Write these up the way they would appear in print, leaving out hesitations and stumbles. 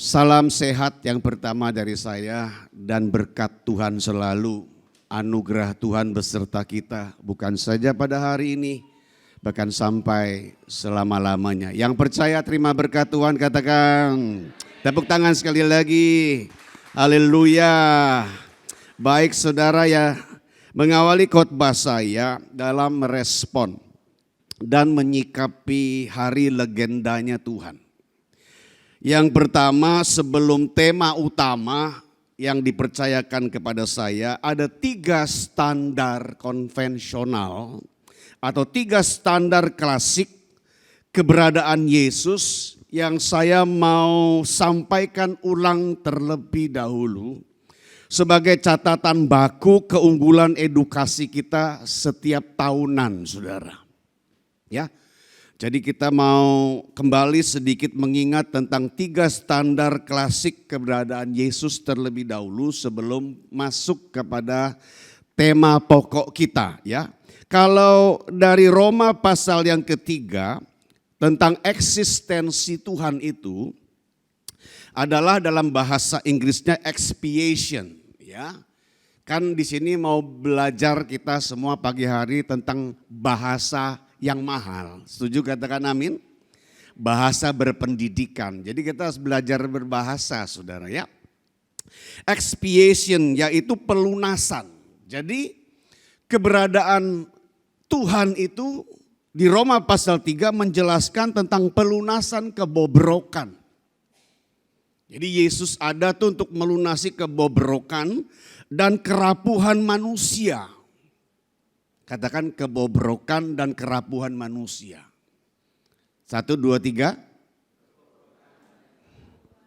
Salam sehat yang pertama dari saya dan berkat Tuhan selalu, anugerah Tuhan beserta kita bukan saja pada hari ini, bahkan sampai selama-lamanya. Yang percaya terima berkat Tuhan katakan, tepuk tangan sekali lagi, haleluya. Baik saudara ya, mengawali khotbah saya dalam merespon dan menyikapi hari legendanya Tuhan. Yang pertama, sebelum tema utama yang dipercayakan kepada saya, ada 3 standar konvensional atau 3 standar klasik keberadaan Yesus yang saya mau sampaikan ulang terlebih dahulu sebagai catatan baku keunggulan edukasi kita setiap tahunan, saudara. Ya. Jadi kita mau kembali sedikit mengingat tentang 3 standar klasik keberadaan Yesus terlebih dahulu sebelum masuk kepada tema pokok kita ya. Kalau dari Roma pasal yang ketiga tentang eksistensi Tuhan itu adalah dalam bahasa Inggrisnya expiation ya. Kan di sini mau belajar kita semua pagi hari tentang bahasa yang mahal. Setuju katakan amin? Bahasa berpendidikan. Jadi kita harus belajar berbahasa saudara ya. Expiation yaitu pelunasan. Jadi keberadaan Tuhan itu di Roma pasal 3 menjelaskan tentang pelunasan kebobrokan. Jadi Yesus ada tuh untuk melunasi kebobrokan dan kerapuhan manusia. Katakan kebobrokan dan kerapuhan manusia. 1, 2, 3.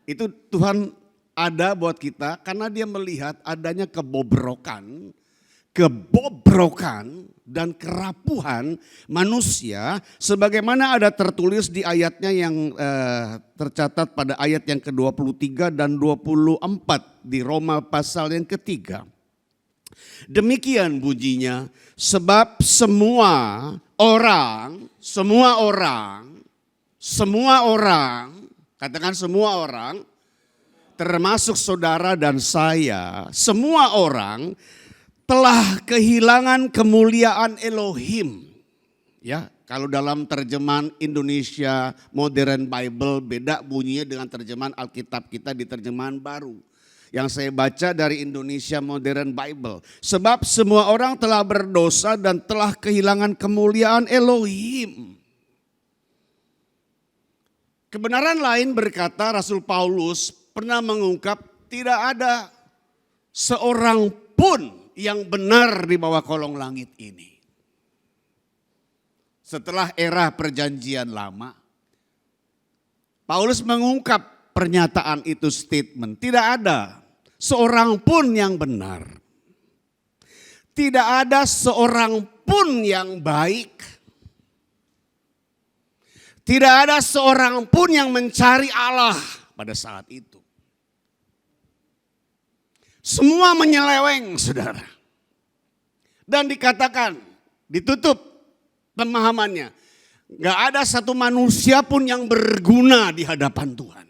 Itu Tuhan ada buat kita karena dia melihat adanya kebobrokan dan kerapuhan manusia. Sebagaimana ada tertulis di ayatnya yang tercatat pada ayat yang ke-23 dan 24 di Roma pasal yang ketiga. Demikian bunyinya, sebab semua orang, katakan semua orang, termasuk saudara dan saya, semua orang telah kehilangan kemuliaan Elohim. Ya, kalau dalam terjemahan Indonesia Modern Bible beda bunyinya dengan terjemahan Alkitab kita di terjemahan baru. Yang saya baca dari Indonesia Modern Bible. Sebab semua orang telah berdosa dan telah kehilangan kemuliaan Elohim. Kebenaran lain berkata Rasul Paulus pernah mengungkap tidak ada seorang pun yang benar di bawah kolong langit ini. Setelah era perjanjian lama, Paulus mengungkap pernyataan itu statement. Tidak ada seorang pun yang benar. Tidak ada seorang pun yang baik. Tidak ada seorang pun yang mencari Allah pada saat itu. Semua menyeleweng saudara. Dan dikatakan, ditutup pemahamannya. Gak ada satu manusia pun yang berguna di hadapan Tuhan.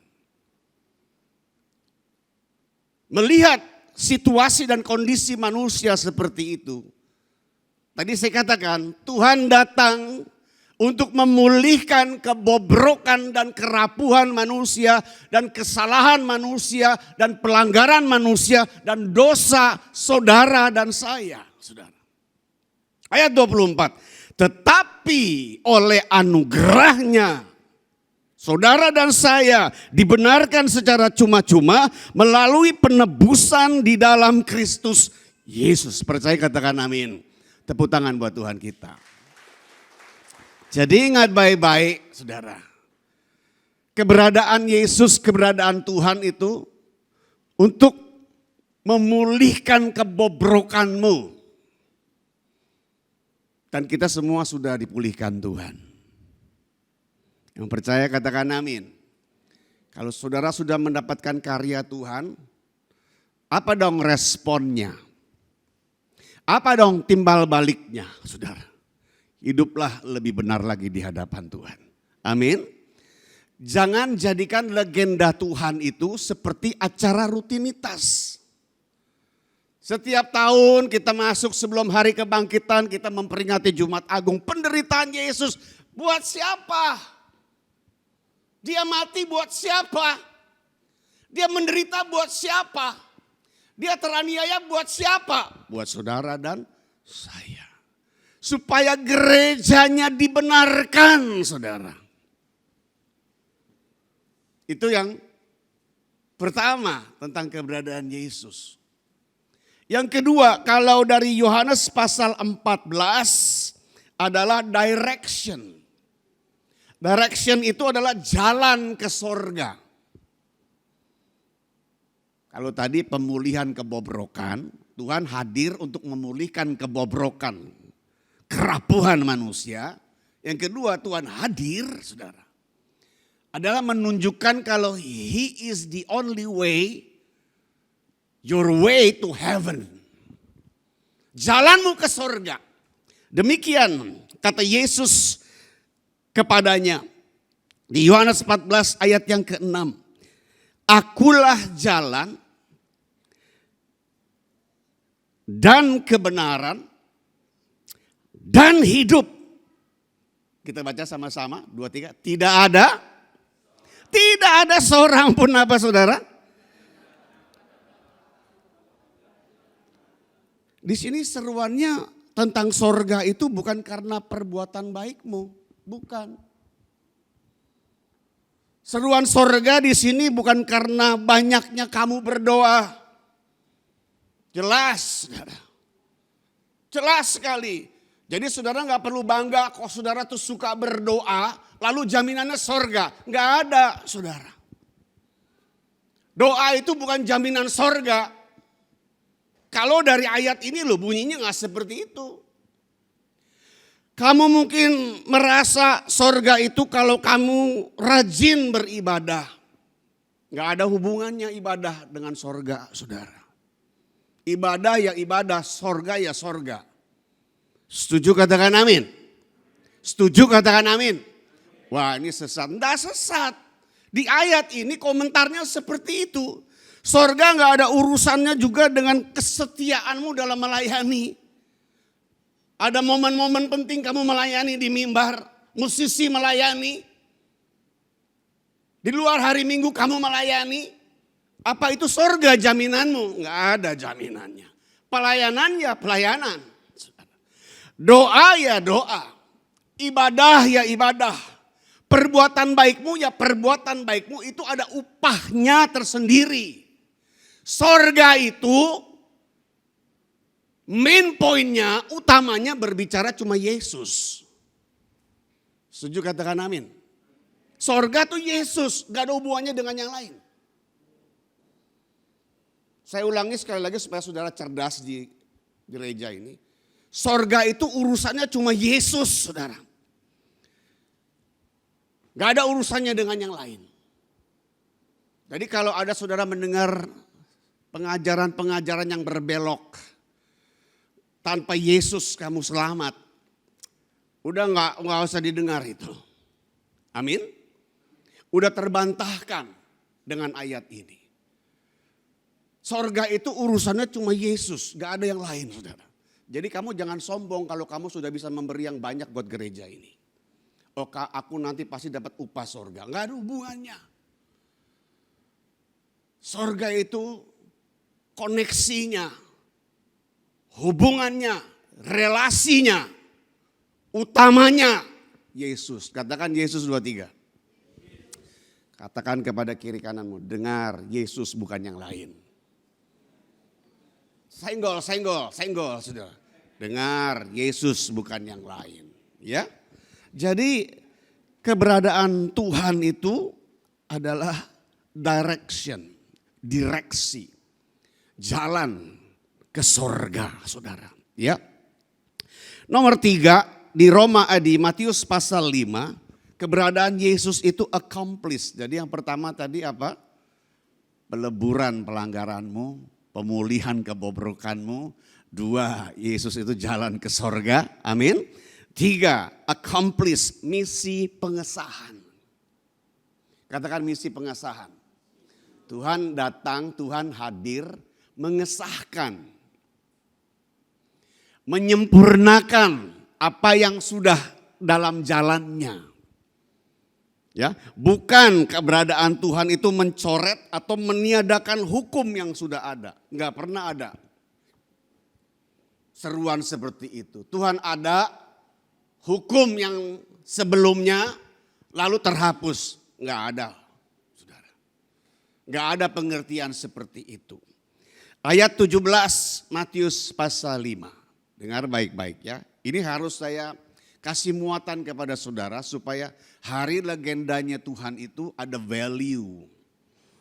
Melihat situasi dan kondisi manusia seperti itu. Tadi saya katakan Tuhan datang untuk memulihkan kebobrokan dan kerapuhan manusia dan kesalahan manusia dan pelanggaran manusia dan dosa saudara dan saya. Saudara. Ayat 24. Tetapi oleh anugerahnya saudara dan saya dibenarkan secara cuma-cuma melalui penebusan di dalam Kristus Yesus. Percaya katakan amin. Tepuk tangan buat Tuhan kita. Jadi ingat baik-baik saudara. Keberadaan Yesus, keberadaan Tuhan itu untuk memulihkan kebobrokanmu. Dan kita semua sudah dipulihkan Tuhan. Yang percaya katakan amin. Kalau saudara sudah mendapatkan karya Tuhan, apa dong responnya? Apa dong timbal baliknya saudara? Hiduplah lebih benar lagi di hadapan Tuhan. Amin. Jangan jadikan legenda Tuhan itu seperti acara rutinitas. Setiap tahun kita masuk sebelum hari kebangkitan, kita memperingati Jumat Agung, penderitaan Yesus. Buat siapa? Dia mati buat siapa? Dia menderita buat siapa? Dia teraniaya buat siapa? Buat saudara dan saya. Supaya gerejanya dibenarkan, saudara. Itu yang pertama tentang keberadaan Yesus. Yang kedua, kalau dari Yohanes pasal 14 adalah direction. Direction itu adalah jalan ke sorga. Kalau tadi pemulihan kebobrokan, Tuhan hadir untuk memulihkan kebobrokan, kerapuhan manusia. Yang kedua, Tuhan hadir, saudara, adalah menunjukkan kalau He is the only way, your way to heaven. Jalanmu ke sorga. Demikian kata Yesus kepadanya di Yohanes 14 ayat yang ke-6. Akulah jalan dan kebenaran dan hidup. Kita baca sama-sama, 2, 3. Tidak ada seorang pun apa saudara? Di sini seruannya tentang sorga itu bukan karena perbuatan baikmu. Bukan. Seruan sorga di sini bukan karena banyaknya kamu berdoa. Jelas saudara. Jelas sekali. Jadi saudara gak perlu bangga kok saudara tuh suka berdoa, lalu jaminannya sorga. Gak ada saudara. Doa itu bukan jaminan sorga. Kalau dari ayat ini loh bunyinya gak seperti itu. Kamu mungkin merasa sorga itu kalau kamu rajin beribadah. Gak ada hubungannya ibadah dengan sorga saudara. Ibadah ya ibadah, sorga ya sorga. Setuju katakan amin. Setuju katakan amin. Wah ini sesat. Enggak sesat. Di ayat ini komentarnya seperti itu. Sorga enggak ada urusannya juga dengan kesetiaanmu dalam melayani. Ada momen-momen penting kamu melayani di mimbar. Musisi melayani. Di luar hari Minggu kamu melayani. Apa itu sorga jaminanmu? Enggak ada jaminannya. Pelayanan ya pelayanan. Doa ya doa, ibadah ya ibadah, perbuatan baikmu ya perbuatan baikmu itu ada upahnya tersendiri. Sorga itu main poinnya, utamanya berbicara cuma Yesus. Setuju katakan amin. Sorga tuh Yesus, gak ada hubungannya dengan yang lain. Saya ulangi sekali lagi supaya saudara cerdas di gereja ini. Sorga itu urusannya cuma Yesus, saudara. Gak ada urusannya dengan yang lain. Jadi kalau ada saudara mendengar pengajaran-pengajaran yang berbelok, tanpa Yesus kamu selamat, udah gak usah didengar itu. Amin. Udah terbantahkan dengan ayat ini. Sorga itu urusannya cuma Yesus, gak ada yang lain saudara. Jadi kamu jangan sombong kalau kamu sudah bisa memberi yang banyak buat gereja ini. Oh aku nanti pasti dapat upah sorga. Enggak ada hubungannya. Sorga itu koneksinya, hubungannya, relasinya, utamanya Yesus. Katakan Yesus 2, 3. Katakan kepada kiri kananmu, dengar Yesus bukan yang lain. Senggol saudara. Dengar, Yesus bukan yang lain. Ya, jadi keberadaan Tuhan itu adalah direction, direksi, jalan ke sorga, saudara. Ya, nomor 3 di Matius pasal 5, keberadaan Yesus itu accomplished. Jadi yang pertama tadi apa? Peleburan pelanggaranmu, pemulihan kebobrokanmu. 2, Yesus itu jalan ke sorga, amin. 3, accomplish, misi pengesahan. Katakan misi pengesahan. Tuhan datang, Tuhan hadir, mengesahkan, menyempurnakan apa yang sudah dalam jalannya. Ya, bukan keberadaan Tuhan itu mencoret atau meniadakan hukum yang sudah ada. Enggak pernah ada seruan seperti itu. Tuhan ada, hukum yang sebelumnya lalu terhapus. Enggak ada, saudara. Enggak ada pengertian seperti itu. Ayat 17 Matius pasal 5. Dengar baik-baik ya. Ini harus saya kasih muatan kepada saudara supaya hari legendanya Tuhan itu ada value.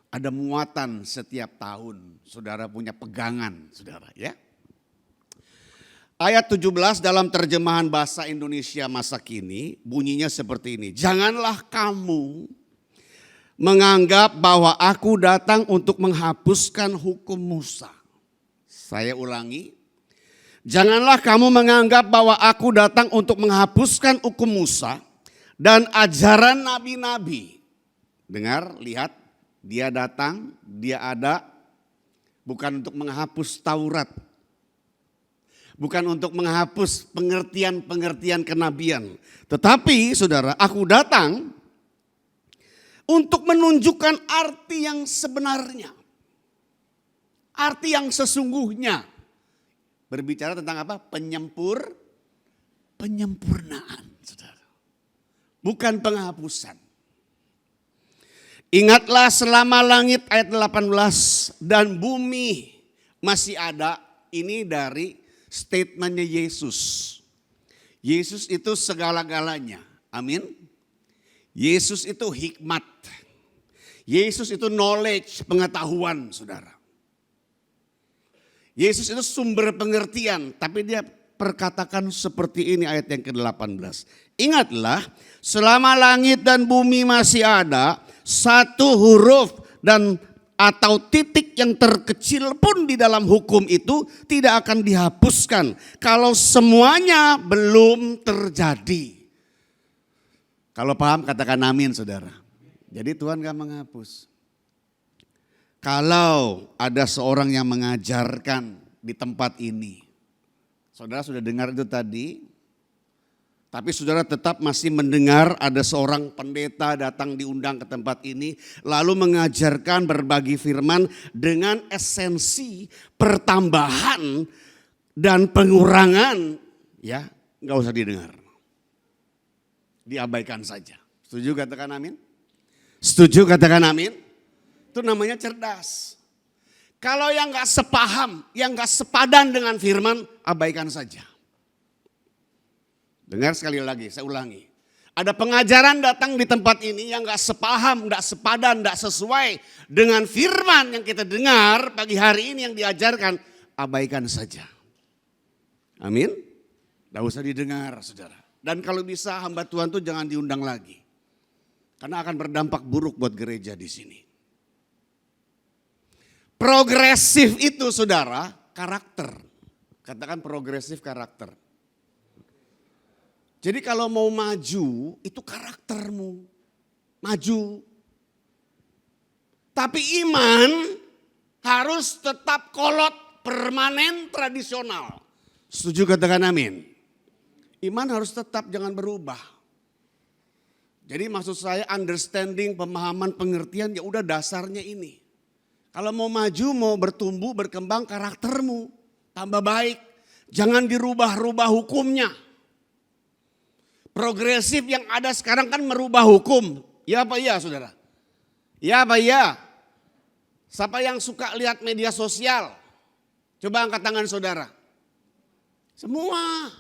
Ada muatan setiap tahun. Saudara punya pegangan, saudara ya. Ayat 17 dalam terjemahan bahasa Indonesia masa kini bunyinya seperti ini. Janganlah kamu menganggap bahwa aku datang untuk menghapuskan hukum Musa. Saya ulangi. Janganlah kamu menganggap bahwa aku datang untuk menghapuskan hukum Musa dan ajaran nabi-nabi. Dengar, lihat, dia datang, dia ada, bukan untuk menghapus Taurat. Bukan untuk menghapus pengertian-pengertian kenabian. Tetapi saudara, aku datang untuk menunjukkan arti yang sebenarnya. Arti yang sesungguhnya. Berbicara tentang apa? Penyempurnaan, saudara. Bukan penghapusan. Ingatlah selama langit ayat 18 dan bumi masih ada. Ini dari statementnya Yesus. Yesus itu segala-galanya. Amin. Yesus itu hikmat. Yesus itu knowledge, pengetahuan, saudara. Yesus itu sumber pengertian, tapi dia perkatakan seperti ini ayat yang ke-18. Ingatlah, selama langit dan bumi masih ada, satu huruf dan atau titik yang terkecil pun di dalam hukum itu tidak akan dihapuskan kalau semuanya belum terjadi. Kalau paham katakan amin, saudara. Jadi Tuhan gak menghapus. Kalau ada seorang yang mengajarkan di tempat ini, saudara sudah dengar itu tadi, tapi saudara tetap masih mendengar ada seorang pendeta datang diundang ke tempat ini, lalu mengajarkan berbagi firman dengan esensi pertambahan dan pengurangan, ya nggak usah didengar, diabaikan saja. Setuju katakan amin? Setuju katakan amin? Itu namanya cerdas. Kalau yang gak sepaham, yang gak sepadan dengan firman, abaikan saja. Dengar sekali lagi, saya ulangi. Ada pengajaran datang di tempat ini yang gak sepaham, gak sepadan, gak sesuai dengan firman yang kita dengar pagi hari ini yang diajarkan, abaikan saja. Amin? Gak usah didengar, saudara. Dan kalau bisa hamba Tuhan itu jangan diundang lagi. Karena akan berdampak buruk buat gereja di sini. Progresif itu saudara, karakter. Katakan progresif karakter. Jadi kalau mau maju, itu karaktermu. Maju. Tapi iman harus tetap kolot, permanen, tradisional. Setuju katakan amin. Iman harus tetap, jangan berubah. Jadi maksud saya understanding, pemahaman, pengertian ya udah dasarnya ini. Kalau mau maju, mau bertumbuh, berkembang karaktermu, tambah baik. Jangan dirubah-rubah hukumnya. Progresif yang ada sekarang kan merubah hukum. Ya apa iya saudara? Ya apa iya? Siapa yang suka lihat media sosial? Coba angkat tangan saudara. Semua.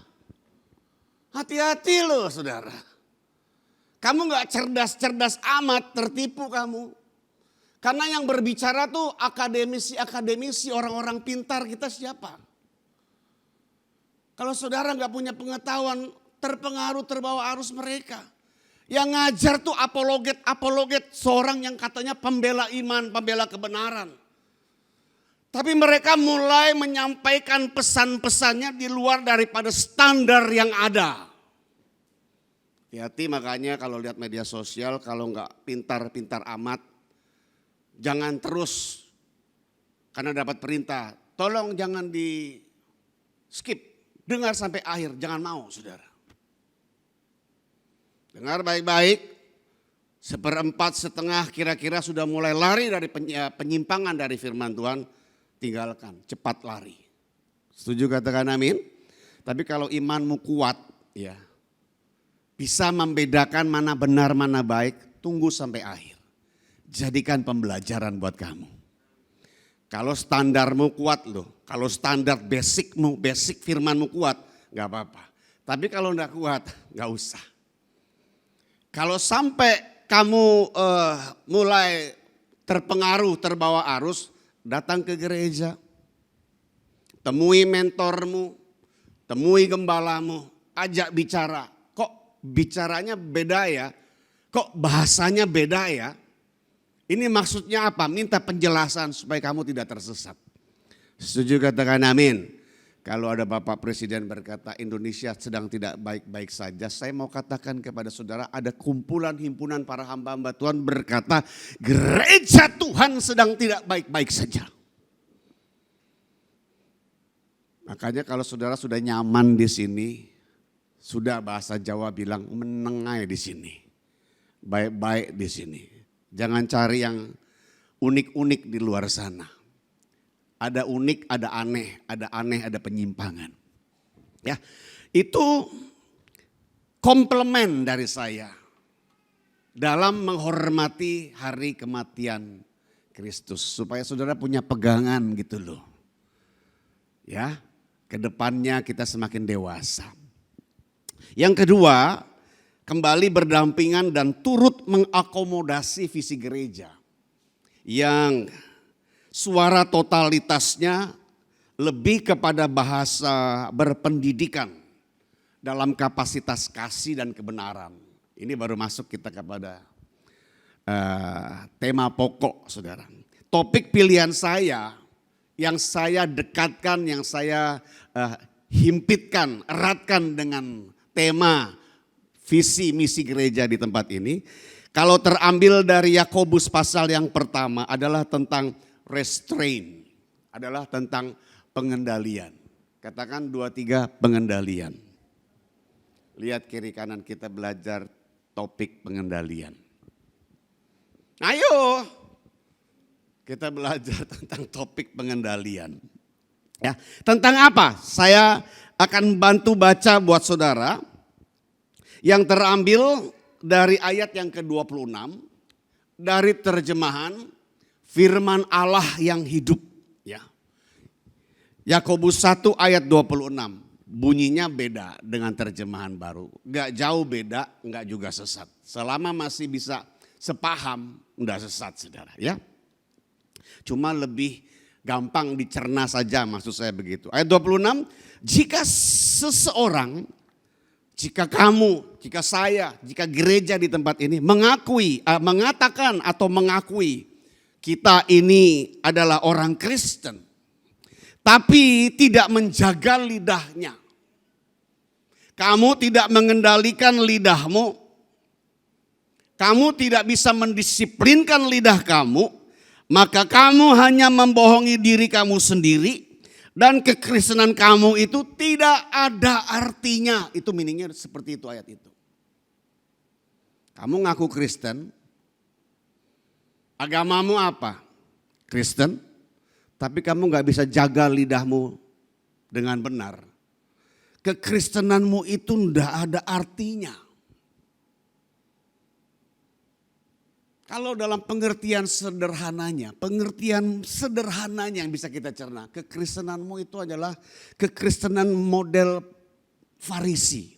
Hati-hati loh saudara. Kamu gak cerdas-cerdas amat, tertipu kamu. Karena yang berbicara tuh akademisi-akademisi, orang-orang pintar, kita siapa? Kalau saudara gak punya pengetahuan, terpengaruh, terbawa arus mereka. Yang ngajar tuh apologet, seorang yang katanya pembela iman, pembela kebenaran. Tapi mereka mulai menyampaikan pesan-pesannya di luar daripada standar yang ada. Hati-hati makanya kalau lihat media sosial, kalau nggak pintar-pintar amat, jangan terus karena dapat perintah, tolong jangan di skip, dengar sampai akhir, jangan mau saudara. Dengar baik-baik, seperempat setengah kira-kira sudah mulai lari dari penyimpangan dari firman Tuhan, tinggalkan, cepat lari. Setuju katakan amin? Tapi kalau imanmu kuat, ya bisa membedakan mana benar mana baik, tunggu sampai akhir. Jadikan pembelajaran buat kamu. Kalau standarmu kuat loh, kalau standar basic firmanmu kuat, gak apa-apa. Tapi kalau gak kuat, gak usah. Kalau sampai kamu mulai terpengaruh, terbawa arus, datang ke gereja. Temui mentormu, temui gembalamu, ajak bicara. Kok bicaranya beda ya? Kok bahasanya beda ya? Ini maksudnya apa? Minta penjelasan supaya kamu tidak tersesat. Setuju katakan amin. Kalau ada Bapak Presiden berkata Indonesia sedang tidak baik-baik saja. Saya mau katakan kepada saudara ada kumpulan himpunan para hamba-hamba Tuhan berkata gereja Tuhan sedang tidak baik-baik saja. Makanya kalau saudara sudah nyaman di sini, sudah bahasa Jawa bilang menengai di sini. Baik-baik di sini. Jangan cari yang unik-unik di luar sana. Ada unik, ada aneh, ada penyimpangan. Ya, itu komplement dari saya dalam menghormati hari kematian Kristus supaya saudara punya pegangan gitu loh. Ya, kedepannya kita semakin dewasa. Yang kedua, kembali berdampingan dan turut mengakomodasi visi gereja yang suara totalitasnya lebih kepada bahasa berpendidikan dalam kapasitas kasih dan kebenaran. Ini baru masuk kita kepada tema pokok saudara. Topik pilihan saya yang saya dekatkan, yang saya himpitkan, eratkan dengan tema visi misi gereja di tempat ini. Kalau terambil dari Yakobus pasal yang pertama adalah tentang restrain, adalah tentang pengendalian. Katakan 2-3 pengendalian. Lihat kiri kanan kita belajar topik pengendalian. Ayo kita belajar tentang topik pengendalian. Ya, tentang apa? Saya akan bantu baca buat saudara yang terambil dari ayat yang ke-26 dari terjemahan firman Allah yang hidup. Ya. Yakobus 1 ayat 26 bunyinya beda dengan terjemahan baru. Gak jauh beda, gak juga sesat. Selama masih bisa sepaham, enggak sesat saudara ya. Cuma lebih gampang dicerna saja maksud saya begitu. Ayat 26, jika seseorang, jika kamu, jika saya, jika gereja di tempat ini mengatakan atau mengakui kita ini adalah orang Kristen, tapi tidak menjaga lidahnya. Kamu tidak mengendalikan lidahmu, kamu tidak bisa mendisiplinkan lidah kamu, maka kamu hanya membohongi diri kamu sendiri dan kekristenan kamu itu tidak ada artinya. Itu meaningnya seperti itu ayat itu. Kamu ngaku Kristen, agamamu apa? Kristen, tapi kamu gak bisa jaga lidahmu dengan benar. Kekristenanmu itu ndak ada artinya. Kalau dalam pengertian sederhananya yang bisa kita cerna, kekristenanmu itu adalah kekristenan model Farisi.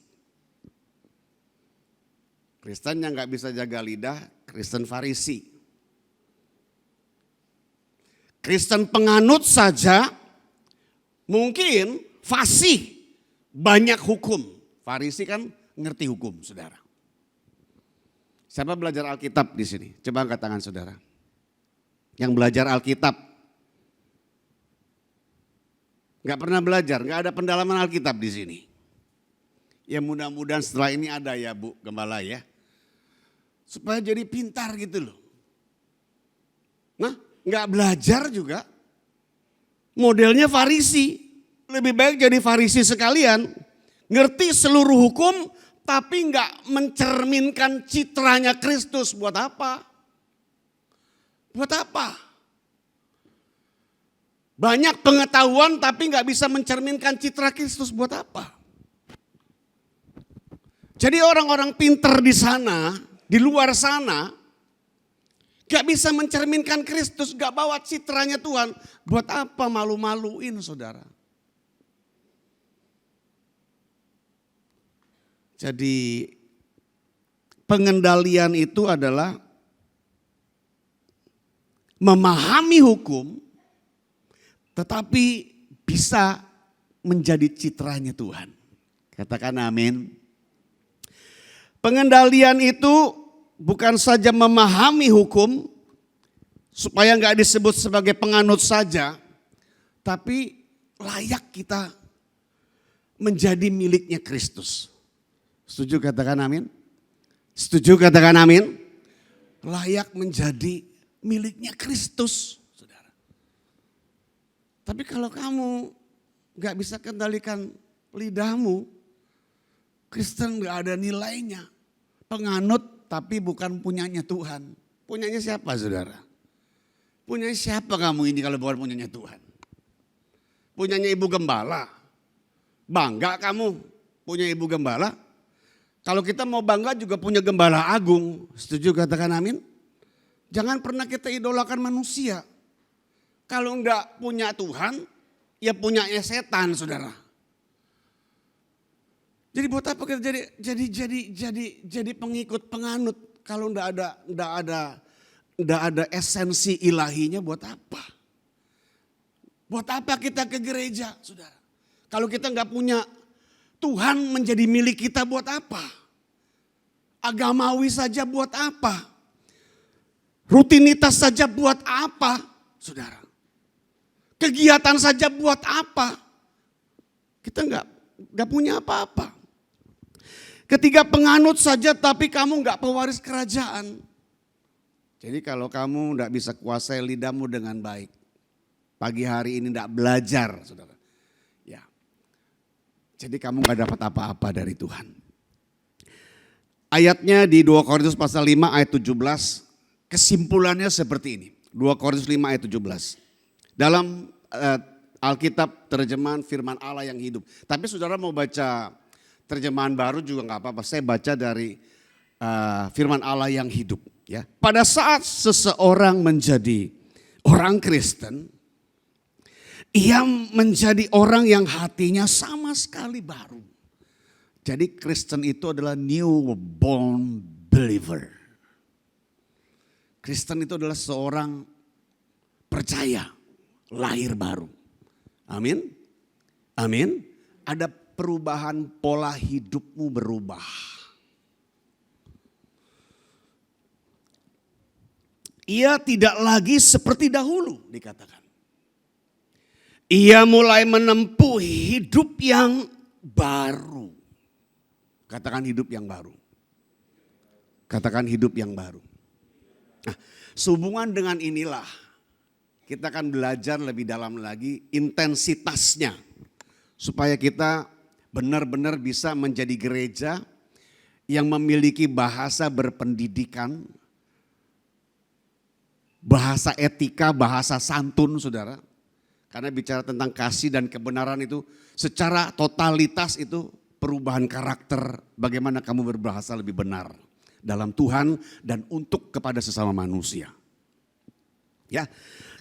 Kristen yang gak bisa jaga lidah, Kristen Farisi. Kristen penganut saja mungkin fasih, banyak hukum. Farisi kan ngerti hukum saudara. Siapa belajar Alkitab di sini? Coba angkat tangan saudara. Yang belajar Alkitab. Gak pernah belajar, gak ada pendalaman Alkitab di sini. Ya mudah-mudahan setelah ini ada ya Bu Gembala ya. Supaya jadi pintar gitu loh. Nah nggak belajar juga. Modelnya Farisi. Lebih baik jadi Farisi sekalian. Ngerti seluruh hukum tapi nggak mencerminkan citranya Kristus. Buat apa? Buat apa? Banyak pengetahuan tapi nggak bisa mencerminkan citra Kristus. Buat apa? Jadi orang-orang pinter di sana, di luar sana, gak bisa mencerminkan Kristus, gak bawa citranya Tuhan. Buat apa malu-maluin saudara? Jadi pengendalian itu adalah memahami hukum, tetapi bisa menjadi citranya Tuhan. Katakan amin. Pengendalian itu bukan saja memahami hukum supaya nggak disebut sebagai penganut saja, tapi layak kita menjadi miliknya Kristus. Setuju katakan amin? Setuju katakan amin? Layak menjadi miliknya Kristus, saudara. Tapi kalau kamu nggak bisa kendalikan lidahmu, Kristen nggak ada nilainya. Penganut tapi bukan punyanya Tuhan. Punyanya siapa saudara? Punyanya siapa kamu ini kalau bukan punyanya Tuhan? Punyanya ibu gembala. Bangga kamu punya ibu gembala? Kalau kita mau bangga juga punya gembala agung. Setuju katakan amin? Jangan pernah kita idolakan manusia. Kalau enggak punya Tuhan, ya punyanya setan saudara. Jadi buat apa kita jadi pengikut penganut kalau enggak ada esensi ilahinya buat apa? Buat apa kita ke gereja, saudara? Kalau kita enggak punya Tuhan menjadi milik kita buat apa? Agamawi saja buat apa? Rutinitas saja buat apa, saudara? Kegiatan saja buat apa? Kita enggak punya apa-apa. Ketiga penganut saja tapi kamu enggak pewaris kerajaan. Jadi kalau kamu enggak bisa kuasai lidahmu dengan baik. Pagi hari ini enggak belajar saudara. Ya. Jadi kamu enggak dapat apa-apa dari Tuhan. Ayatnya di 2 Korintus pasal 5 ayat 17. Kesimpulannya seperti ini. 2 Korintus 5 ayat 17. Dalam Alkitab terjemahan firman Allah yang hidup. Tapi saudara mau baca terjemahan baru juga nggak apa-apa. Saya baca dari firman Allah yang hidup. Ya. Pada saat seseorang menjadi orang Kristen, ia menjadi orang yang hatinya sama sekali baru. Jadi Kristen itu adalah new born believer. Kristen itu adalah seorang percaya, lahir baru. Amin. Amin. Ada perubahan pola hidupmu berubah. Ia tidak lagi seperti dahulu dikatakan. Ia mulai menempuh hidup yang baru. Katakan hidup yang baru. Katakan hidup yang baru. Nah, sehubungan dengan inilah kita akan belajar lebih dalam lagi intensitasnya. Supaya kita benar-benar bisa menjadi gereja yang memiliki bahasa berpendidikan, bahasa etika, bahasa santun saudara. Karena bicara tentang kasih dan kebenaran itu secara totalitas itu perubahan karakter, bagaimana kamu berbahasa lebih benar dalam Tuhan dan untuk kepada sesama manusia. Ya,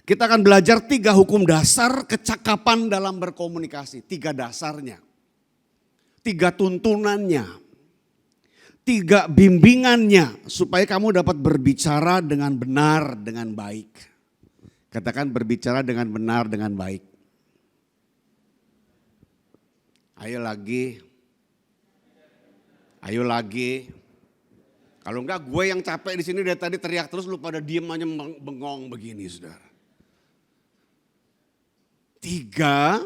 kita akan belajar 3 hukum dasar kecakapan dalam berkomunikasi, 3 dasarnya. 3 tuntunannya, 3 bimbingannya supaya kamu dapat berbicara dengan benar, dengan baik. Katakan berbicara dengan benar, dengan baik. Ayo lagi. Ayo lagi. Kalau enggak gue yang capek di sini dari tadi teriak terus lu pada diem aja bengong begini saudara. 3.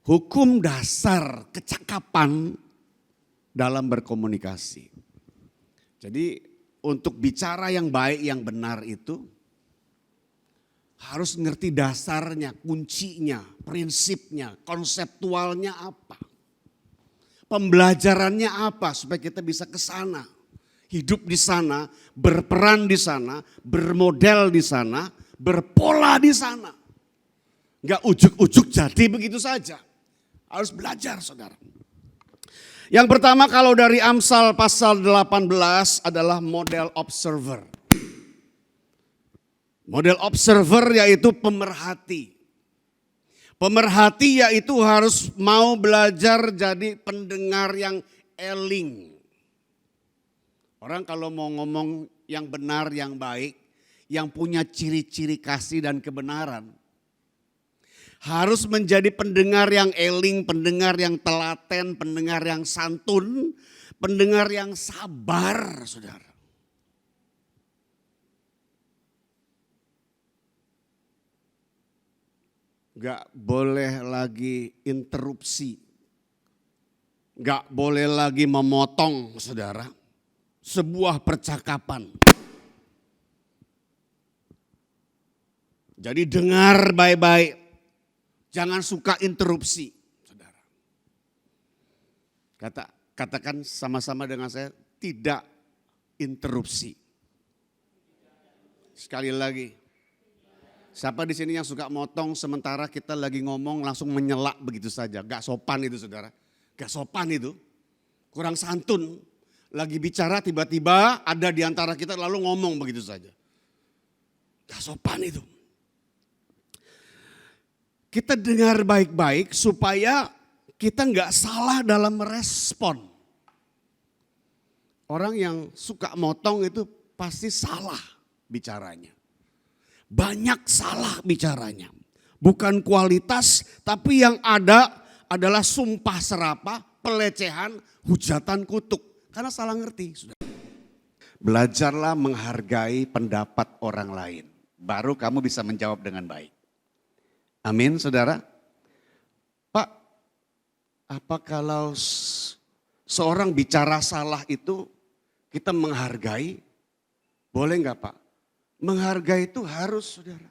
Hukum dasar kecakapan dalam berkomunikasi. Jadi untuk bicara yang baik, yang benar itu harus ngerti dasarnya, kuncinya, prinsipnya, konseptualnya apa. Pembelajarannya apa supaya kita bisa ke sana. Hidup di sana, berperan di sana, bermodel di sana, berpola di sana. Enggak ujuk-ujuk jadi begitu saja. Harus belajar saudara. Yang pertama kalau dari Amsal pasal 18 adalah model observer. Model observer yaitu pemerhati. Pemerhati yaitu harus mau belajar jadi pendengar yang eling. Orang kalau mau ngomong yang benar, yang baik, yang punya ciri-ciri kasih dan kebenaran, harus menjadi pendengar yang eling, pendengar yang telaten, pendengar yang santun, pendengar yang sabar, saudara. Gak boleh lagi interupsi, gak boleh lagi memotong, saudara, sebuah percakapan. Jadi dengar baik-baik. Jangan suka interupsi, saudara. Katakan sama-sama dengan saya, tidak interupsi. Sekali lagi, siapa di sini yang suka motong sementara kita lagi ngomong langsung menyela begitu saja? Gak sopan itu saudara, gak sopan itu. Kurang santun, lagi bicara tiba-tiba ada di antara kita lalu ngomong begitu saja. Gak sopan itu. Kita dengar baik-baik supaya kita nggak salah dalam merespon. Orang yang suka motong itu pasti salah bicaranya. Banyak salah bicaranya. Bukan kualitas tapi yang ada adalah sumpah serapah, pelecehan, hujatan kutuk. Karena salah ngerti. Belajarlah menghargai pendapat orang lain. Baru kamu bisa menjawab dengan baik. Amin saudara. Pak, apa kalau seorang bicara salah itu kita menghargai? Boleh enggak Pak? Menghargai itu harus saudara.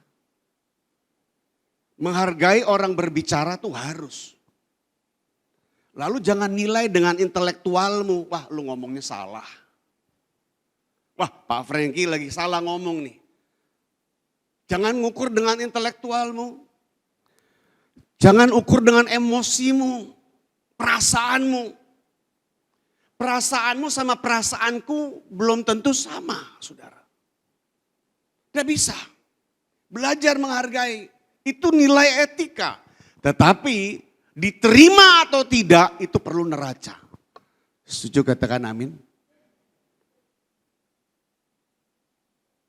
Menghargai orang berbicara itu harus. Lalu jangan nilai dengan intelektualmu. Wah lu ngomongnya salah. Wah Pak Franky lagi salah ngomong nih. Jangan ngukur dengan intelektualmu. Jangan ukur dengan emosimu, perasaanmu. Perasaanmu sama perasaanku belum tentu sama, saudara. Tidak bisa. Belajar menghargai, itu nilai etika. Tetapi diterima atau tidak itu perlu neraca. Setuju katakan amin?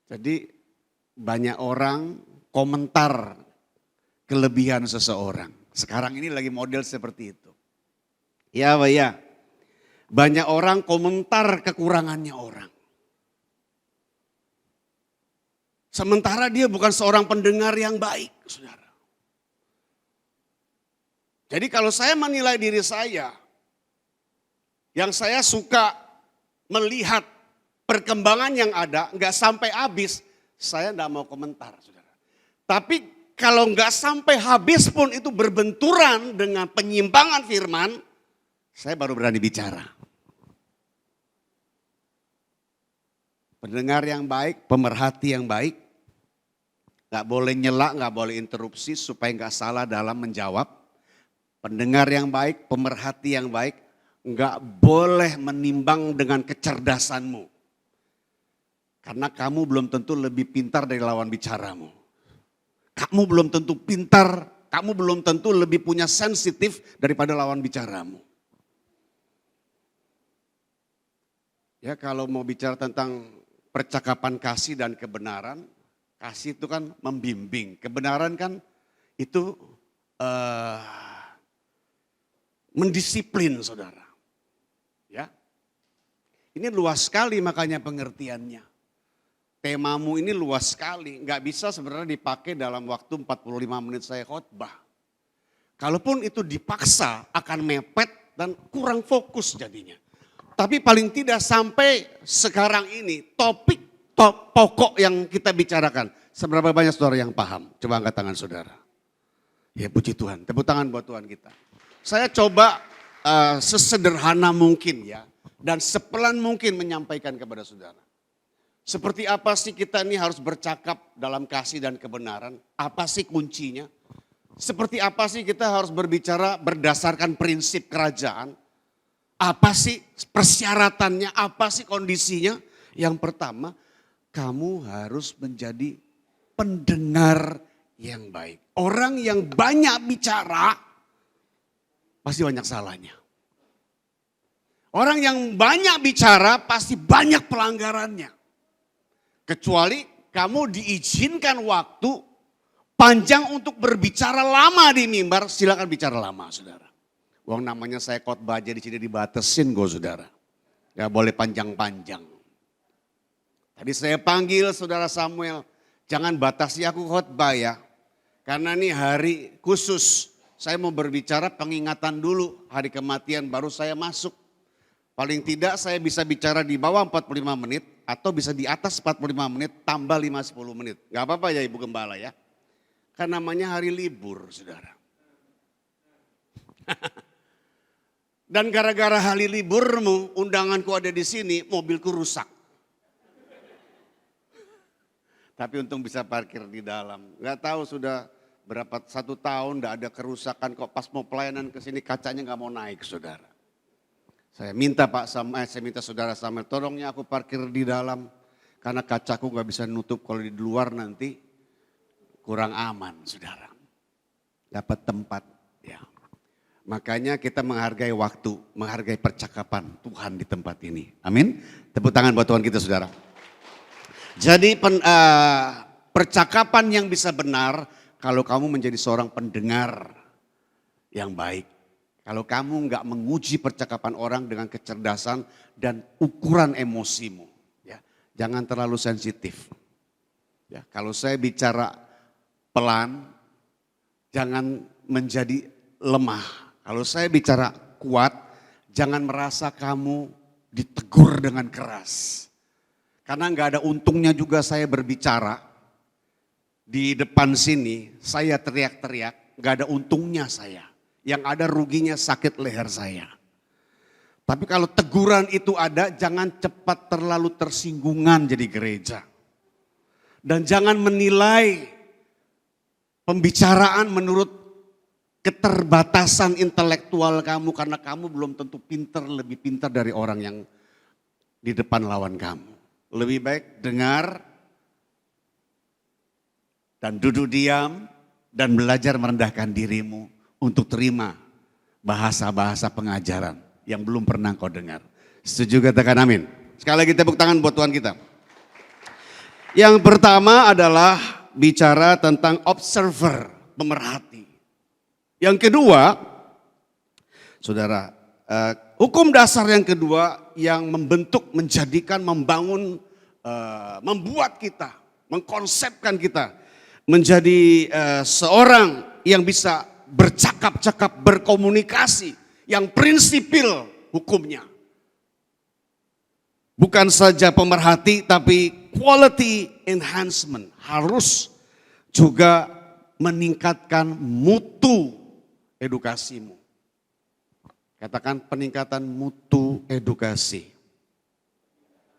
Jadi banyak orang komentar kelebihan seseorang. Sekarang ini lagi model seperti itu. Ya Pak ya. Banyak orang komentar kekurangannya orang. Sementara dia bukan seorang pendengar yang baik, saudara. Jadi kalau saya menilai diri saya, yang saya suka melihat perkembangan yang ada, nggak sampai habis, saya nggak mau komentar, saudara. Tapi kalau nggak sampai habis pun itu berbenturan dengan penyimpangan firman, saya baru berani bicara. Pendengar yang baik, pemerhati yang baik, nggak boleh nyela, nggak boleh interupsi supaya nggak salah dalam menjawab. Pendengar yang baik, pemerhati yang baik, nggak boleh menimbang dengan kecerdasanmu. Karena kamu belum tentu lebih pintar dari lawan bicaramu. Kamu belum tentu pintar, kamu belum tentu lebih punya sensitif daripada lawan bicaramu. Ya kalau mau bicara tentang percakapan kasih dan kebenaran, kasih itu kan membimbing, kebenaran kan itu mendisiplin saudara. Ya, ini luas sekali makanya pengertiannya. Temamu ini luas sekali, nggak bisa sebenarnya dipakai dalam waktu 45 menit saya khotbah. Kalaupun itu dipaksa akan mepet dan kurang fokus jadinya. Tapi paling tidak sampai sekarang ini topik pokok yang kita bicarakan. Seberapa banyak saudara yang paham? Coba angkat tangan saudara. Ya puji Tuhan, tepuk tangan buat Tuhan kita. Saya coba sesederhana mungkin ya. Dan sepelan mungkin menyampaikan kepada saudara. Seperti apa sih kita ini harus bercakap dalam kasih dan kebenaran? Apa sih kuncinya? Seperti apa sih kita harus berbicara berdasarkan prinsip kerajaan? Apa sih persyaratannya? Apa sih kondisinya? Yang pertama, kamu harus menjadi pendengar yang baik. Orang yang banyak bicara, pasti banyak salahnya. Orang yang banyak bicara, pasti banyak pelanggarannya. Kecuali kamu diizinkan waktu panjang untuk berbicara lama di mimbar, silakan bicara lama saudara. Wong namanya saya khotbah aja di sini dibatasin kok saudara. Gak boleh panjang-panjang. Tadi saya panggil saudara Samuel, jangan batasi aku khotbah ya. Karena ini hari khusus, saya mau berbicara pengingatan dulu, hari kematian baru saya masuk. Paling tidak saya bisa bicara di bawah 45 menit atau bisa di atas 45 menit tambah 5-10 menit. Gak apa-apa ya Ibu Gembala ya. Kan namanya hari libur saudara. Dan gara-gara hari liburmu, undanganku ada di sini, mobilku rusak. Tapi untung bisa parkir di dalam. Gak tahu sudah berapa, 1 tahun gak ada kerusakan kok pas mau pelayanan ke sini kacanya gak mau naik saudara. Saya minta saya minta saudara Samuel, tolongnya aku parkir di dalam. Karena kacaku gak bisa nutup kalau di luar nanti kurang aman saudara. Dapat tempat ya. Makanya kita menghargai waktu, menghargai percakapan Tuhan di tempat ini. Amin. Tepuk tangan buat Tuhan kita saudara. Jadi percakapan yang bisa benar kalau kamu menjadi seorang pendengar yang baik. Kalau kamu nggak menguji percakapan orang dengan kecerdasan dan ukuran emosimu. Ya, jangan terlalu sensitif. Ya, kalau saya bicara pelan, jangan menjadi lemah. Kalau saya bicara kuat, jangan merasa kamu ditegur dengan keras. Karena nggak ada untungnya juga saya berbicara di depan sini, saya teriak-teriak, nggak ada untungnya saya. Yang ada ruginya sakit leher saya. Tapi kalau teguran itu ada, jangan cepat terlalu tersinggungan jadi gereja. Dan jangan menilai pembicaraan menurut keterbatasan intelektual kamu karena kamu belum tentu lebih pintar dari orang yang di depan lawan kamu. Lebih baik dengar dan duduk diam dan belajar merendahkan dirimu untuk terima bahasa-bahasa pengajaran yang belum pernah kau dengar. Setuju katakan amin. Sekali lagi tepuk tangan buat Tuhan kita. Yang pertama adalah bicara tentang observer, pemerhati. Yang kedua, saudara, hukum dasar yang kedua yang membentuk, menjadikan, membangun, membuat kita, mengkonsepkan kita menjadi seorang yang bisa bercakap-cakap, berkomunikasi, yang prinsipil hukumnya. Bukan saja pemerhati tapi quality enhancement, harus juga meningkatkan mutu edukasimu. Katakan peningkatan mutu edukasi.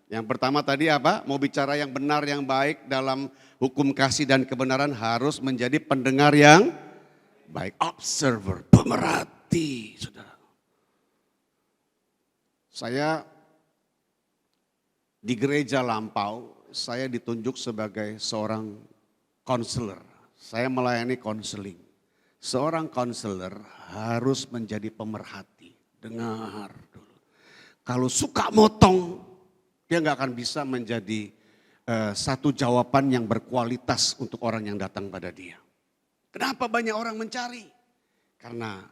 Yang pertama tadi apa? Mau bicara yang benar, yang baik dalam hukum kasih dan kebenaran harus menjadi pendengar yang baik. Observer, pemerhati, saudara. Saya di gereja lampau, saya ditunjuk sebagai seorang konselor. Saya melayani konseling. Seorang konselor harus menjadi pemerhati. Dengar dulu. Kalau suka motong, dia nggak akan bisa menjadi satu jawaban yang berkualitas untuk orang yang datang pada dia. Kenapa banyak orang mencari? Karena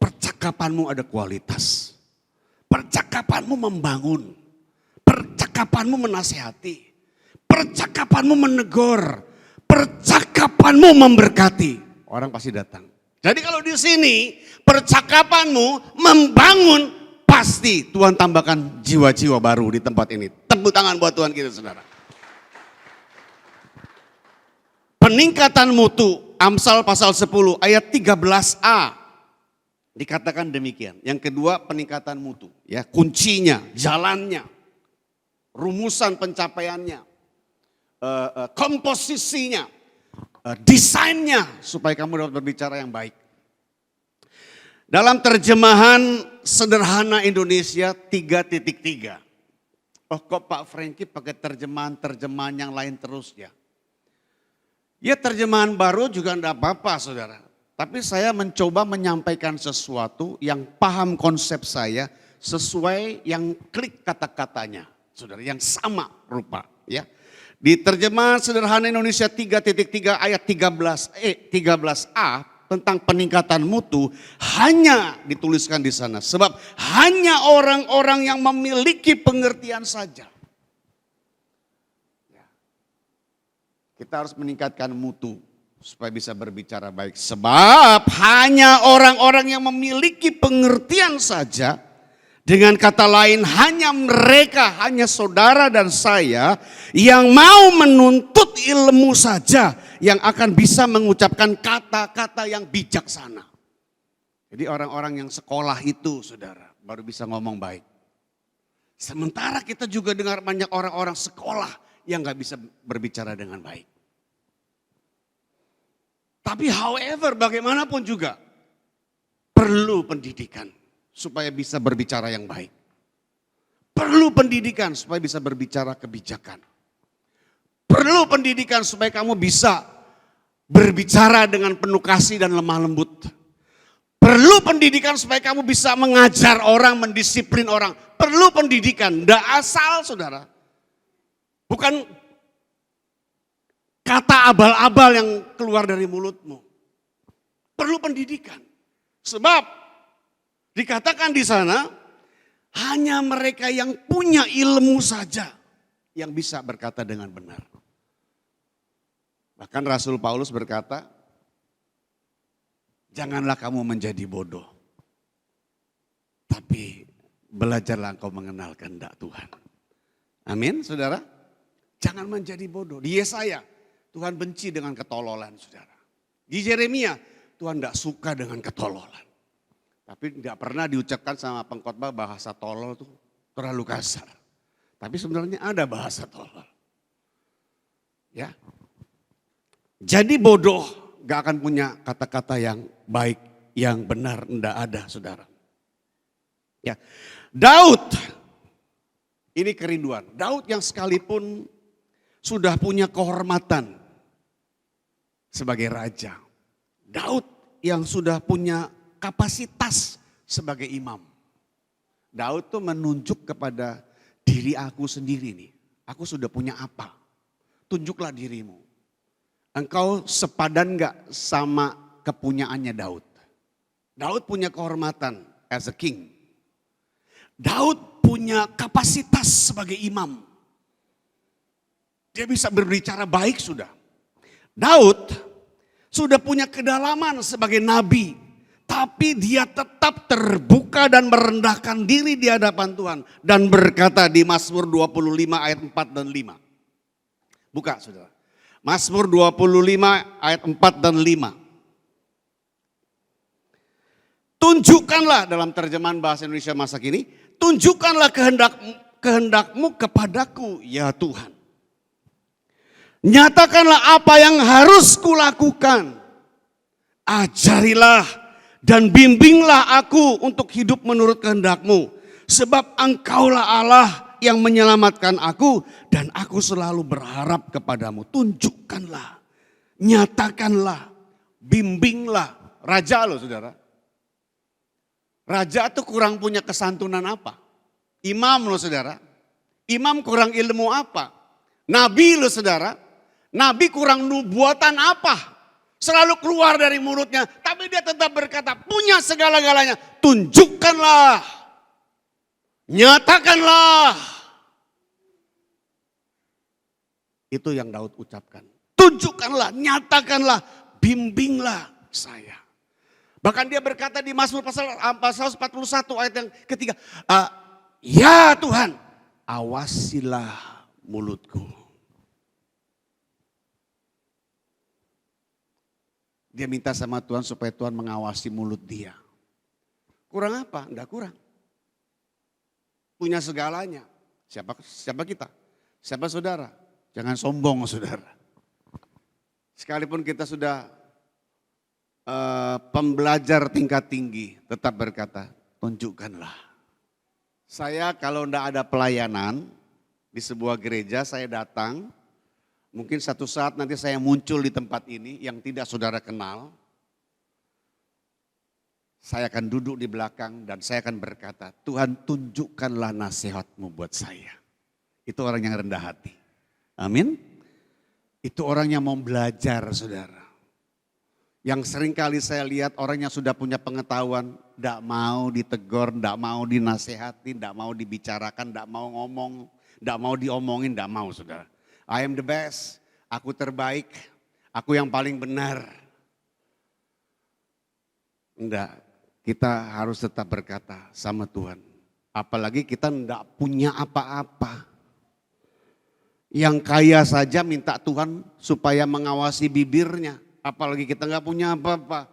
percakapanmu ada kualitas. Percakapanmu membangun. Percakapanmu menasihati. Percakapanmu menegur. Percakapanmu memberkati. Orang pasti datang. Jadi kalau di sini percakapanmu membangun, pasti Tuhan tambahkan jiwa-jiwa baru di tempat ini. Tepuk tangan buat Tuhan kita, saudara. Peningkatan mutu, Amsal pasal 10 ayat 13a. Dikatakan demikian. Yang kedua, peningkatan mutu. Ya, kuncinya, jalannya, rumusan pencapaiannya, komposisinya, desainnya, supaya kamu dapat berbicara yang baik. Dalam terjemahan sederhana Indonesia 3.3. Oh, kok Pak Franky pakai terjemahan yang lain terus ya? Ya, terjemahan baru juga enggak apa-apa, saudara. Tapi saya mencoba menyampaikan sesuatu yang paham konsep saya sesuai yang klik kata-katanya, saudara, yang sama rupa, ya. Di terjemahan sederhana Indonesia 3.3 ayat 13a tentang peningkatan mutu hanya dituliskan di sana. Sebab hanya orang-orang yang memiliki pengertian saja. Kita harus meningkatkan mutu supaya bisa berbicara baik. Sebab hanya orang-orang yang memiliki pengertian saja. Dengan kata lain, hanya mereka, hanya saudara dan saya yang mau menuntut ilmu saja yang akan bisa mengucapkan kata-kata yang bijaksana. Jadi orang-orang yang sekolah itu, saudara, baru bisa ngomong baik. Sementara kita juga dengar banyak orang-orang sekolah yang gak bisa berbicara dengan baik. Tapi however, bagaimanapun juga perlu pendidikan supaya bisa berbicara yang baik. Perlu pendidikan supaya bisa berbicara kebijakan. Perlu pendidikan supaya kamu bisa berbicara dengan penuh kasih dan lemah lembut. Perlu pendidikan supaya kamu bisa mengajar orang, mendisiplin orang. Perlu pendidikan, tidak asal, saudara. Bukan kata abal-abal yang keluar dari mulutmu. Perlu pendidikan. Sebab dikatakan di sana, hanya mereka yang punya ilmu saja yang bisa berkata dengan benar. Bahkan Rasul Paulus berkata, janganlah kamu menjadi bodoh, tapi belajarlah engkau mengenal kehendak Tuhan. Amin, saudara. Jangan menjadi bodoh. Di Yesaya, Tuhan benci dengan ketololan, saudara. Di Yeremia, Tuhan tidak suka dengan ketololan. Tapi tidak pernah diucapkan sama pengkhotbah bahasa tolol itu terlalu kasar. Tapi sebenarnya ada bahasa tolol. Ya. Jadi bodoh gak akan punya kata-kata yang baik, yang benar, enggak ada, saudara. Ya. Daud, ini kerinduan. Daud yang sekalipun sudah punya kehormatan sebagai raja. Daud yang sudah punya kapasitas sebagai imam. Daud tuh menunjuk kepada diri aku sendiri nih. Aku sudah punya apa? Tunjuklah dirimu. Engkau sepadan gak sama kepunyaannya Daud? Daud punya kehormatan as a king. Daud punya kapasitas sebagai imam. Dia bisa berbicara baik sudah. Daud sudah punya kedalaman sebagai nabi. Tapi dia tetap terbuka dan merendahkan diri di hadapan Tuhan. Dan berkata di Mazmur 25 ayat 4 dan 5. Buka, saudara. Mazmur 25 ayat 4 dan 5. Tunjukkanlah, dalam terjemahan bahasa Indonesia masa kini, tunjukkanlah kehendakmu kepadaku ya Tuhan. Nyatakanlah apa yang harus kulakukan. Ajarilah dan bimbinglah aku untuk hidup menurut kehendak-Mu. Sebab Engkaulah Allah yang menyelamatkan aku dan aku selalu berharap kepadamu. Tunjukkanlah, nyatakanlah, bimbinglah. Raja loh, saudara. Raja itu kurang punya kesantunan apa? Imam loh, saudara. Imam kurang ilmu apa? Nabi loh, saudara. Nabi kurang nubuatan apa? Selalu keluar dari mulutnya, tapi dia tetap berkata, punya segala-galanya. Tunjukkanlah, nyatakanlah. Itu yang Daud ucapkan. Tunjukkanlah, nyatakanlah, bimbinglah saya. Bahkan dia berkata di Mazmur pasal 41 ayat yang ketiga, ya Tuhan, awasilah mulutku. Dia minta sama Tuhan supaya Tuhan mengawasi mulut dia. Kurang apa? Enggak kurang. Punya segalanya. Siapa kita? Siapa saudara? Jangan sombong saudara. Sekalipun kita sudah pembelajar tingkat tinggi, tetap berkata, tunjukkanlah. Saya kalau enggak ada pelayanan di sebuah gereja, saya datang, mungkin satu saat nanti saya muncul di tempat ini yang tidak saudara kenal. Saya akan duduk di belakang dan saya akan berkata, Tuhan tunjukkanlah nasihat-Mu buat saya. Itu orang yang rendah hati. Amin. Itu orang yang mau belajar saudara. Yang sering kali saya lihat orang yang sudah punya pengetahuan, tidak mau ditegur, tidak mau dinasehati, tidak mau dibicarakan, tidak mau ngomong, tidak mau diomongin, tidak mau saudara. I am the best, aku terbaik, aku yang paling benar. Enggak, kita harus tetap berkata sama Tuhan. Apalagi kita enggak punya apa-apa. Yang kaya saja minta Tuhan supaya mengawasi bibirnya. Apalagi kita enggak punya apa-apa.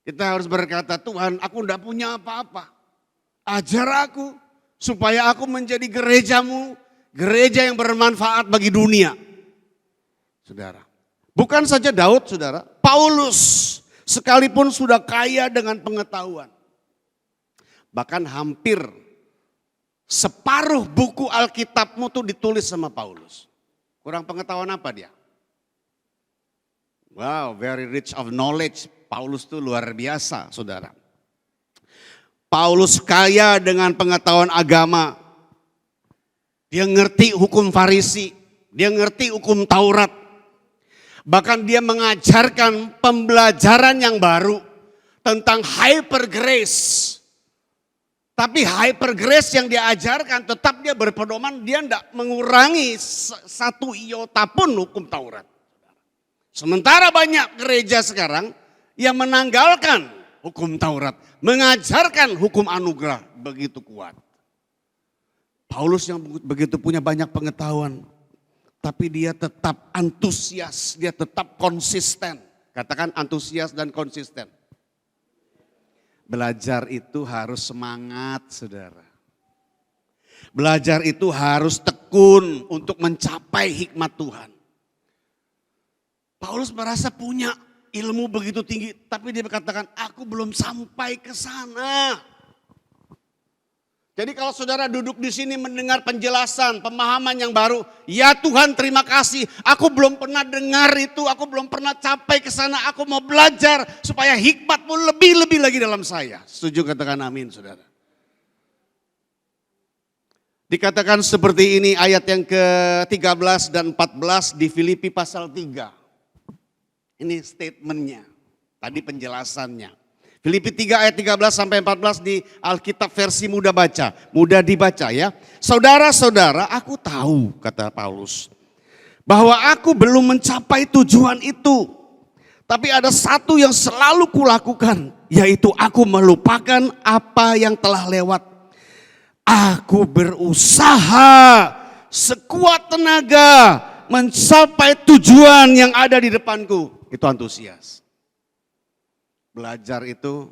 Kita harus berkata, Tuhan aku enggak punya apa-apa. Ajar aku supaya aku menjadi gereja-Mu. Gereja yang bermanfaat bagi dunia. Saudara. Bukan saja Daud saudara. Paulus sekalipun sudah kaya dengan pengetahuan. Bahkan hampir separuh buku Alkitabmu tuh ditulis sama Paulus. Kurang pengetahuan apa dia? Wow, very rich of knowledge. Paulus tuh luar biasa saudara. Paulus kaya dengan pengetahuan agama. Dia ngerti hukum Farisi, dia ngerti hukum Taurat. Bahkan dia mengajarkan pembelajaran yang baru tentang hyper grace. Tapi hyper grace yang dia ajarkan tetap dia berpedoman, dia tidak mengurangi satu iota pun hukum Taurat. Sementara banyak gereja sekarang yang menanggalkan hukum Taurat, mengajarkan hukum anugerah begitu kuat. Paulus yang begitu punya banyak pengetahuan, tapi dia tetap antusias, dia tetap konsisten. Katakan antusias dan konsisten. Belajar itu harus semangat saudara. Belajar itu harus tekun untuk mencapai hikmat Tuhan. Paulus merasa punya ilmu begitu tinggi, tapi dia berkatakan aku belum sampai ke sana. Jadi kalau saudara duduk di sini mendengar penjelasan, pemahaman yang baru, ya Tuhan terima kasih, aku belum pernah dengar itu, aku belum pernah capai ke sana, aku mau belajar supaya hikmat-Mu lebih-lebih lagi dalam saya. Setuju katakan amin saudara. Dikatakan seperti ini ayat yang ke-13 dan 14 di Filipi pasal 3. Ini statementnya, tadi penjelasannya. Filipi 3 ayat 13 sampai 14 di Alkitab versi mudah baca, mudah dibaca ya. Saudara-saudara, aku tahu kata Paulus bahwa aku belum mencapai tujuan itu. Tapi ada satu yang selalu kulakukan, yaitu aku melupakan apa yang telah lewat. Aku berusaha sekuat tenaga mencapai tujuan yang ada di depanku. Itu antusias. Belajar itu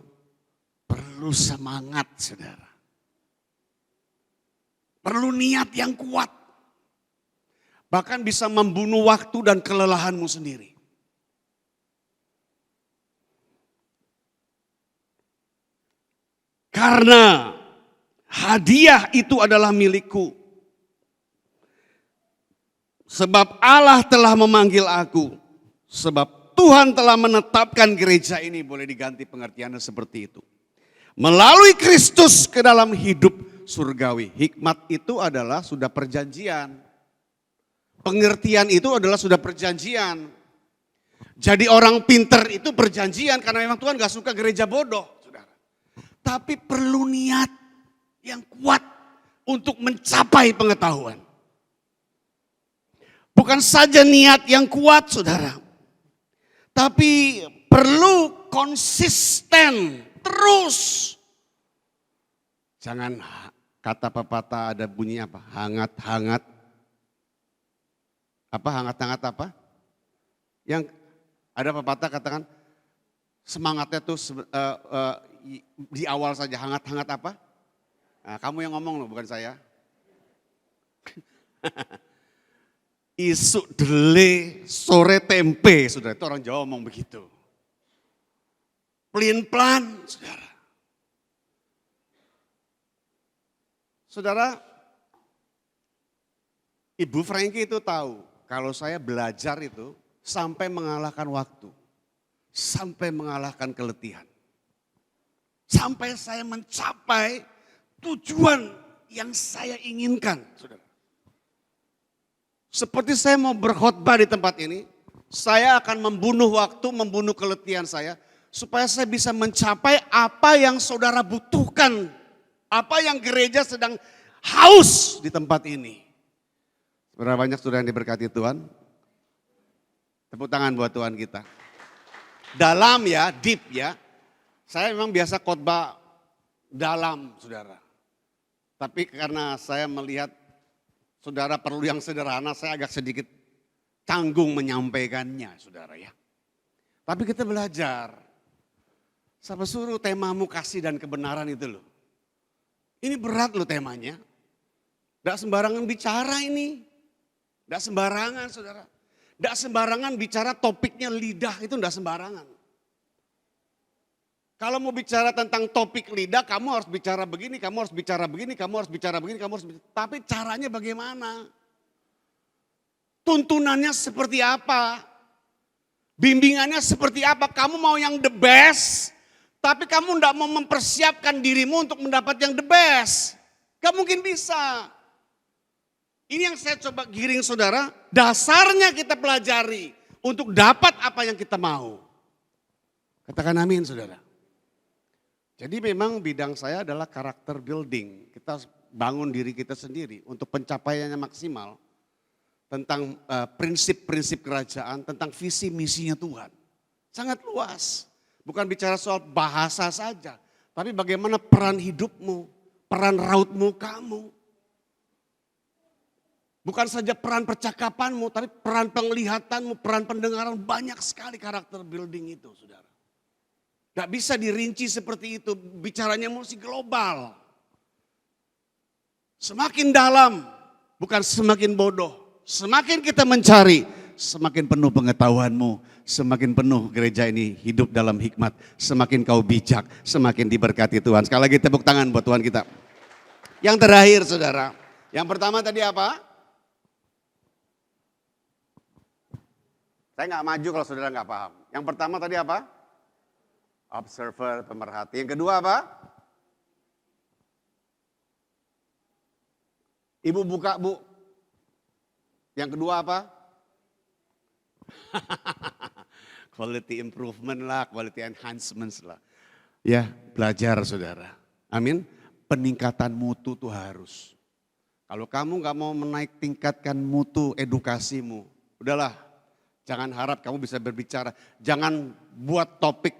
perlu semangat saudara. Perlu niat yang kuat. Bahkan bisa membunuh waktu dan kelelahanmu sendiri. Karena hadiah itu adalah milikku. Sebab Allah telah memanggil aku. Sebab Tuhan telah menetapkan gereja ini, boleh diganti pengertiannya seperti itu. Melalui Kristus ke dalam hidup surgawi. Hikmat itu adalah sudah perjanjian. Pengertian itu adalah sudah perjanjian. Jadi orang pinter itu perjanjian karena memang Tuhan gak suka gereja bodoh. Saudara. Tapi perlu niat yang kuat untuk mencapai pengetahuan. Bukan saja niat yang kuat saudara. Tapi perlu konsisten terus. Jangan kata pepatah ada bunyi apa? Hangat-hangat. Apa hangat-hangat apa? Yang ada pepatah katakan semangatnya tuh di awal saja. Hangat-hangat apa? Nah, kamu yang ngomong loh, bukan saya. Isuk dele sore tempe, saudara. Itu orang Jawa ngomong begitu. Pelin-pelan, saudara. Saudara, Ibu Frankie itu tahu kalau saya belajar itu sampai mengalahkan waktu. Sampai mengalahkan keletihan. Sampai saya mencapai tujuan yang saya inginkan, saudara. Seperti saya mau berkhotbah di tempat ini, saya akan membunuh waktu, membunuh keletihan saya, supaya saya bisa mencapai apa yang saudara butuhkan, apa yang gereja sedang haus di tempat ini. Berapa banyak saudara yang diberkati Tuhan? Tepuk tangan buat Tuhan kita. Dalam ya, deep ya. Saya memang biasa khotbah dalam, saudara. Tapi karena saya melihat saudara perlu yang sederhana, saya agak sedikit tanggung menyampaikannya, saudara ya. Tapi kita belajar. Saya suruh temamu kasih dan kebenaran itu loh. Ini berat loh temanya. Tidak sembarangan bicara ini. Tidak sembarangan, saudara. Tidak sembarangan bicara topiknya lidah, itu tidak sembarangan. Kalau mau bicara tentang topik lidah, kamu harus bicara begini, kamu harus bicara begini, kamu harus bicara begini, kamu harus bicara. Tapi caranya bagaimana? Tuntunannya seperti apa? Bimbingannya seperti apa? Kamu mau yang the best, tapi kamu tidak mau mempersiapkan dirimu untuk mendapat yang the best. Gak mungkin bisa. Ini yang saya coba giring saudara, dasarnya kita pelajari untuk dapat apa yang kita mau. Katakan amin saudara. Jadi memang bidang saya adalah karakter building. Kita bangun diri kita sendiri untuk pencapaiannya maksimal. Tentang prinsip-prinsip kerajaan, tentang visi misinya Tuhan. Sangat luas. Bukan bicara soal bahasa saja. Tapi bagaimana peran hidupmu, peran rautmu kamu. Bukan saja peran percakapanmu, tapi peran penglihatanmu, peran pendengaran. Banyak sekali karakter building itu saudara. Gak bisa dirinci seperti itu, bicaranya mesti global. Semakin dalam, bukan semakin bodoh. Semakin kita mencari, semakin penuh pengetahuanmu. Semakin penuh gereja ini hidup dalam hikmat. Semakin kau bijak, semakin diberkati Tuhan. Sekali lagi tepuk tangan buat Tuhan kita. Yang terakhir saudara, yang pertama tadi apa? Saya gak maju kalau saudara gak paham. Yang pertama tadi apa? Observer, pemerhati. Yang kedua apa? Ibu buka bu. Yang kedua apa? Quality improvement lah, quality enhancement lah. Ya belajar saudara. Amin. Peningkatan mutu tuh harus. Kalau kamu gak mau tingkatkan mutu edukasimu. Udahlah, jangan harap kamu bisa berbicara. Jangan buat topik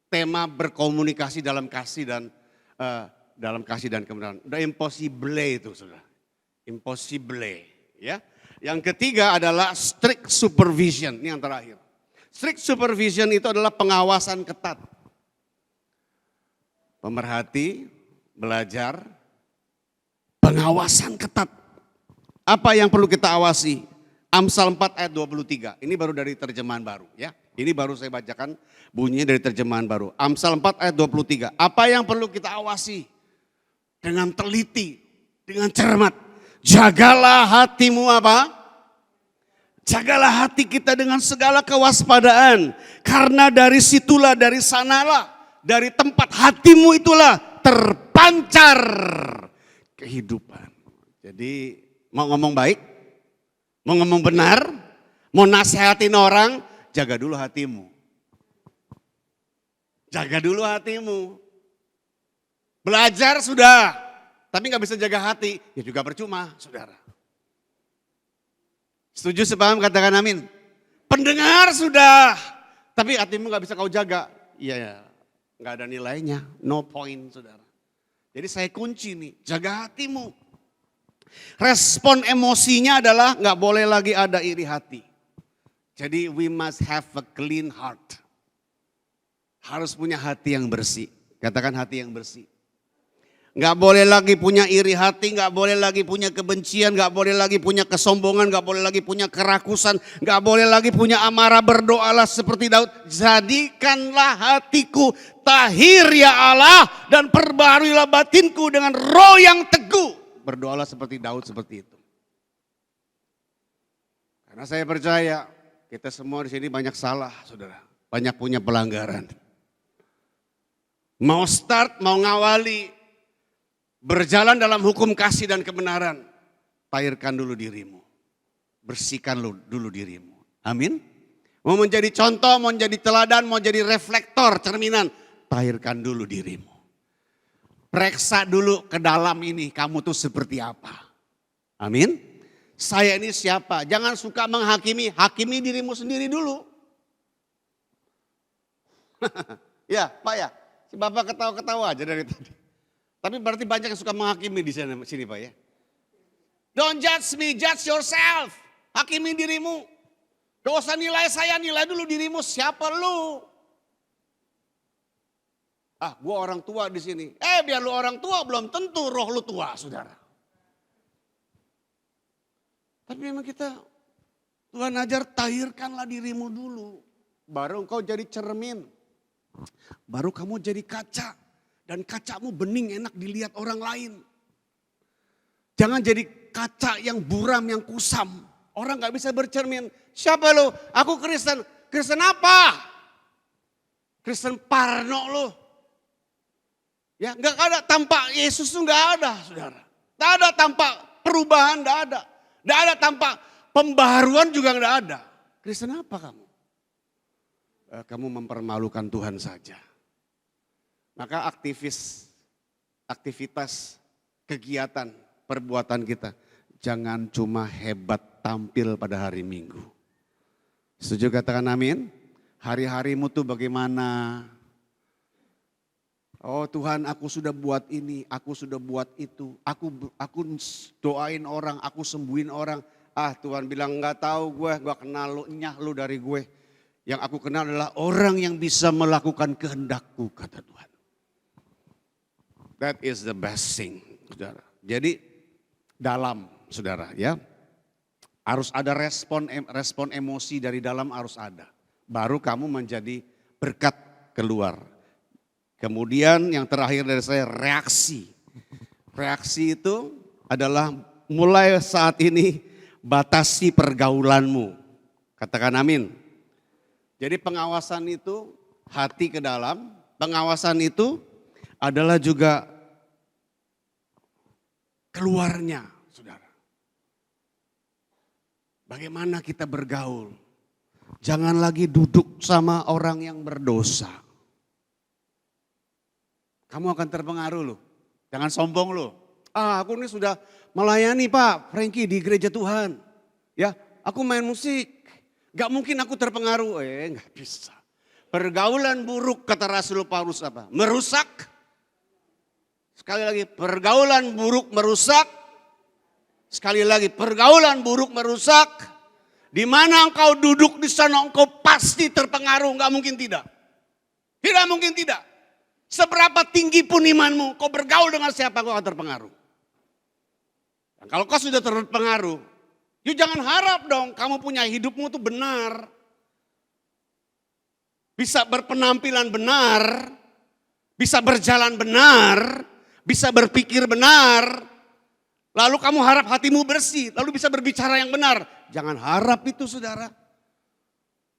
tema berkomunikasi dalam kasih dan kebenaran. Udah impossible itu saudara. Impossible ya. Yang ketiga adalah strict supervision. Ini yang terakhir. Strict supervision itu adalah pengawasan ketat. Pemerhati, belajar, pengawasan ketat. Apa yang perlu kita awasi? Amsal 4 ayat 23. Ini baru dari terjemahan baru ya. Ini baru saya bacakan bunyinya dari terjemahan baru. Amsal 4 ayat 23. Apa yang perlu kita awasi? Dengan teliti, dengan cermat. Jagalah hatimu apa? Jagalah hati kita dengan segala kewaspadaan. Karena dari situlah, dari sanalah, dari tempat hatimu itulah terpancar kehidupan. Jadi mau ngomong baik, mau ngomong benar, mau nasihatin orang, jaga dulu hatimu. Jaga dulu hatimu. Belajar sudah, tapi gak bisa jaga hati, ya juga percuma saudara. Setuju sepaham katakan amin. Pendengar sudah, Tapi hatimu gak bisa kau jaga. Iya, gak ada nilainya. No point, saudara. Jadi saya kunci nih, jaga hatimu. Respon emosinya adalah gak boleh lagi ada iri hati. Jadi we must have a clean heart. Harus punya hati yang bersih. Katakan hati yang bersih. Gak boleh lagi punya iri hati, gak boleh lagi punya kebencian, gak boleh lagi punya kesombongan, gak boleh lagi punya kerakusan, gak boleh lagi punya amarah. Berdoalah seperti Daud, jadikanlah hatiku tahir ya Allah dan perbaharuilah batinku dengan roh yang teguh. Berdoalah seperti Daud seperti itu. Karena saya percaya kita semua di sini banyak salah, saudara, banyak punya pelanggaran. Mau start, mau ngawali, berjalan dalam hukum kasih dan kebenaran, tahirkan dulu dirimu. Bersihkan dulu dirimu. Amin. Mau menjadi contoh, mau menjadi teladan, mau jadi reflektor, cerminan, tahirkan dulu dirimu. Periksa dulu ke dalam ini, kamu tuh seperti apa. Amin. Saya ini siapa? Jangan suka menghakimi, hakimi dirimu sendiri dulu. Ya Pak ya, si Bapak ketawa-ketawa aja dari tadi. Tapi berarti banyak yang suka menghakimi di sini Pak ya. Don't judge me, judge yourself. Hakimi dirimu. Gak usah nilai saya, nilai dulu dirimu. Siapa lu? Ah, gue orang tua di sini. Biar lu orang tua belum tentu roh lu tua, saudara. Tapi memang kita, Tuhan ajar tahirkanlah dirimu dulu. Baru engkau jadi cermin. Baru kamu jadi kaca. Dan kacamu bening enak dilihat orang lain. Jangan jadi kaca yang buram, yang kusam. Orang gak bisa bercermin. Siapa lo? Aku Kristen. Kristen apa? Kristen Parno lo. Ya gak ada tampak Yesus tuh gak ada saudara. Gak ada tampak perubahan, gak ada. Gak ada tampak pembaharuan juga gak ada. Kristen apa kamu? Kamu mempermalukan Tuhan saja. Maka aktivitas, kegiatan, perbuatan kita jangan cuma hebat tampil pada hari Minggu. Setuju katakan amin? Hari-harimu tuh bagaimana? Oh Tuhan, aku sudah buat ini, aku sudah buat itu. Aku doain orang, aku sembuhin orang. Ah Tuhan bilang enggak tahu gue kenal lu, nyah lu dari gue. Yang aku kenal adalah orang yang bisa melakukan kehendakku, kata Tuhan. That is the best thing, saudara. Jadi dalam, saudara, ya harus ada respon emosi dari dalam harus ada. Baru kamu menjadi berkat keluar. Kemudian yang terakhir dari saya reaksi. Reaksi itu adalah mulai saat ini batasi pergaulanmu. Katakan amin. Jadi pengawasan itu hati ke dalam, pengawasan itu adalah juga keluarnya, saudara. Bagaimana kita bergaul? Jangan lagi duduk sama orang yang berdosa. Kamu akan terpengaruh loh. Jangan sombong loh. Aku ini sudah melayani Pak Frankie di gereja Tuhan. Ya, aku main musik. Gak mungkin aku terpengaruh. Gak bisa. Pergaulan buruk kata Rasul Paulus apa? Merusak. Sekali lagi pergaulan buruk merusak. Sekali lagi pergaulan buruk merusak. Di mana engkau duduk di sana engkau pasti terpengaruh. Gak mungkin tidak. Tidak mungkin tidak. Seberapa tinggi pun imanmu, kau bergaul dengan siapa kau akan terpengaruh. Dan kalau kau sudah terpengaruh, you jangan harap dong kamu punya hidupmu itu benar. Bisa berpenampilan benar, bisa berjalan benar, bisa berpikir benar. Lalu kamu harap hatimu bersih, lalu bisa berbicara yang benar. Jangan harap itu saudara.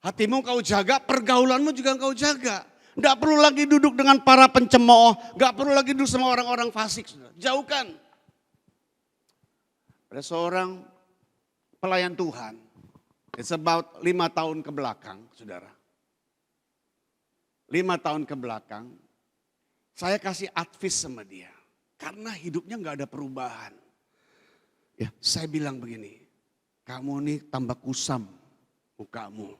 Hatimu kau jaga, pergaulanmu juga kau jaga. Gak perlu lagi duduk dengan para pencemooh, gak perlu lagi duduk sama orang-orang fasik. Saudara. Jauhkan. Ada seorang pelayan Tuhan, it's about 5 tahun ke belakang, saudara. 5 tahun ke belakang, saya kasih advice sama dia. Karena hidupnya gak ada perubahan. Ya, saya bilang begini, kamu nih tambah kusam mukamu.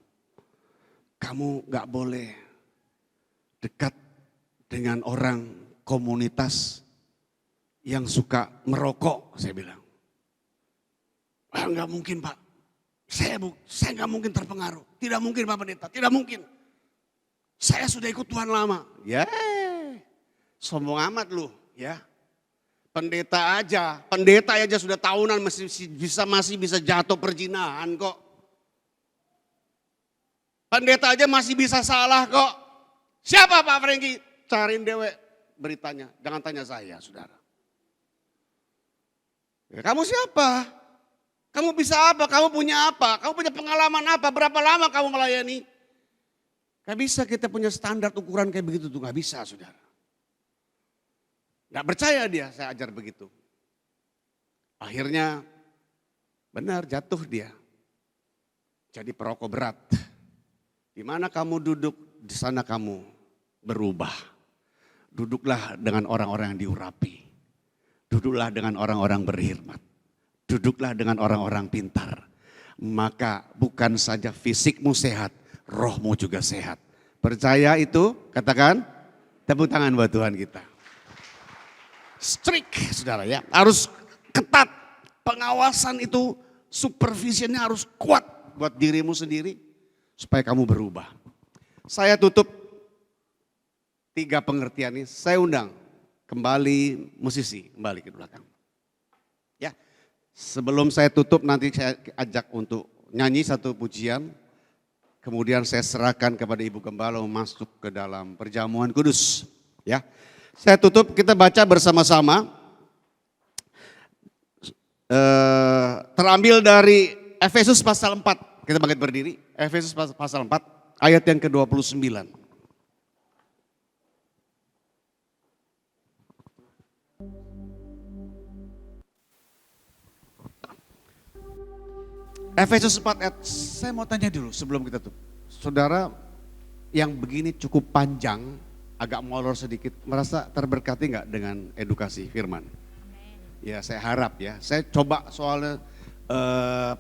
kamu gak boleh dekat dengan orang komunitas yang suka merokok, saya bilang. Enggak mungkin Pak, saya nggak mungkin terpengaruh. Tidak mungkin Pak Pendeta, tidak mungkin. Saya sudah ikut Tuhan lama. Ya, sombong amat lu ya. Pendeta aja sudah tahunan masih bisa jatuh perzinahan kok. Pendeta aja masih bisa salah kok. Siapa Pak Franky? Cariin dewe beritanya, jangan tanya saya saudara. Ya, kamu siapa? Kamu bisa apa? Kamu punya apa? Kamu punya pengalaman apa? Berapa lama kamu melayani? Gak bisa kita punya standar ukuran kayak begitu tuh, gak bisa saudara. Gak percaya dia, saya ajar begitu. Akhirnya benar jatuh dia. Jadi perokok berat. Di mana kamu duduk, di sana kamu berubah. Duduklah dengan orang-orang yang diurapi. Duduklah dengan orang-orang berhikmat. Duduklah dengan orang-orang pintar. Maka bukan saja fisikmu sehat, rohmu juga sehat. Percaya itu? Katakan, tepuk tangan buat Tuhan kita. Strict, saudara ya. Harus ketat. Pengawasan itu, supervisionnya harus kuat buat dirimu sendiri. Supaya kamu berubah. Saya tutup 3 pengertian ini. Saya undang kembali musisi, kembali ke belakang. Ya, sebelum saya tutup nanti saya ajak untuk nyanyi satu pujian. Kemudian saya serahkan kepada Ibu Gembala masuk ke dalam perjamuan kudus. Ya, saya tutup, kita baca bersama-sama. Terambil dari Efesus pasal 4. Kita bangkit berdiri. Efesus pasal 4 ayat yang ke-29. Efesus 4 ayat, saya mau tanya dulu sebelum kita tutup. Saudara yang begini cukup panjang, agak molor sedikit, merasa terberkati nggak dengan edukasi firman? Ya saya harap ya, saya coba soalnya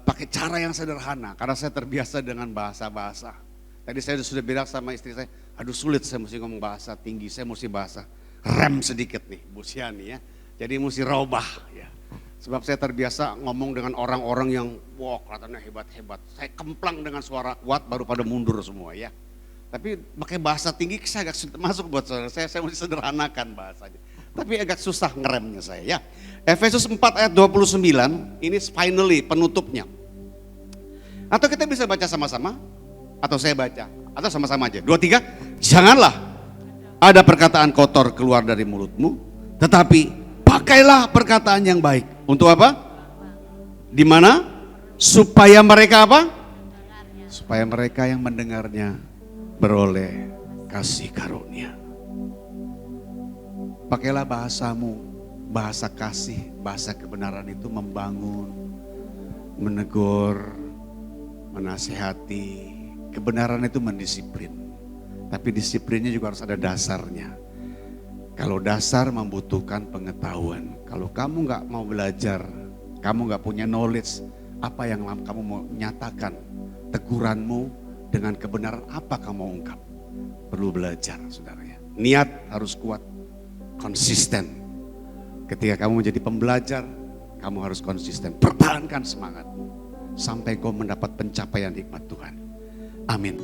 pakai cara yang sederhana karena saya terbiasa dengan bahasa-bahasa. Tadi saya sudah bilang sama istri saya, aduh sulit saya mesti ngomong bahasa tinggi, saya mesti bahasa rem sedikit nih Bu Siani ya. Jadi mesti robah ya. Sebab saya terbiasa ngomong dengan orang-orang yang wah kelihatannya hebat-hebat. Saya kemplang dengan suara kuat baru pada mundur semua ya. Tapi pakai bahasa tinggi saya agak sulit masuk buat saudara. Saya mesti sederhanakan bahasanya. Tapi agak susah ngeremnya saya ya. Efesus 4 ayat 29 ini finally penutupnya. Atau kita bisa baca sama-sama atau saya baca atau sama-sama aja. 2, 3. Janganlah ada perkataan kotor keluar dari mulutmu, tetapi pakailah perkataan yang baik. Untuk apa? Di mana? Supaya mereka apa? Supaya mereka yang mendengarnya beroleh kasih karunia. Pakailah bahasamu, bahasa kasih, bahasa kebenaran itu membangun, menegur, menasehati. Kebenaran itu mendisiplin, tapi disiplinnya juga harus ada dasarnya. Kalau dasar membutuhkan pengetahuan. Kalau kamu nggak mau belajar, kamu nggak punya knowledge, apa yang kamu mau nyatakan, teguranmu dengan kebenaran apa kamu mau ungkap? Perlu belajar, saudara ya. Niat harus kuat. Konsisten. Ketika kamu menjadi pembelajar, kamu harus konsisten. Pertahankan semangatmu sampai kau mendapat pencapaian hikmat Tuhan. Amin.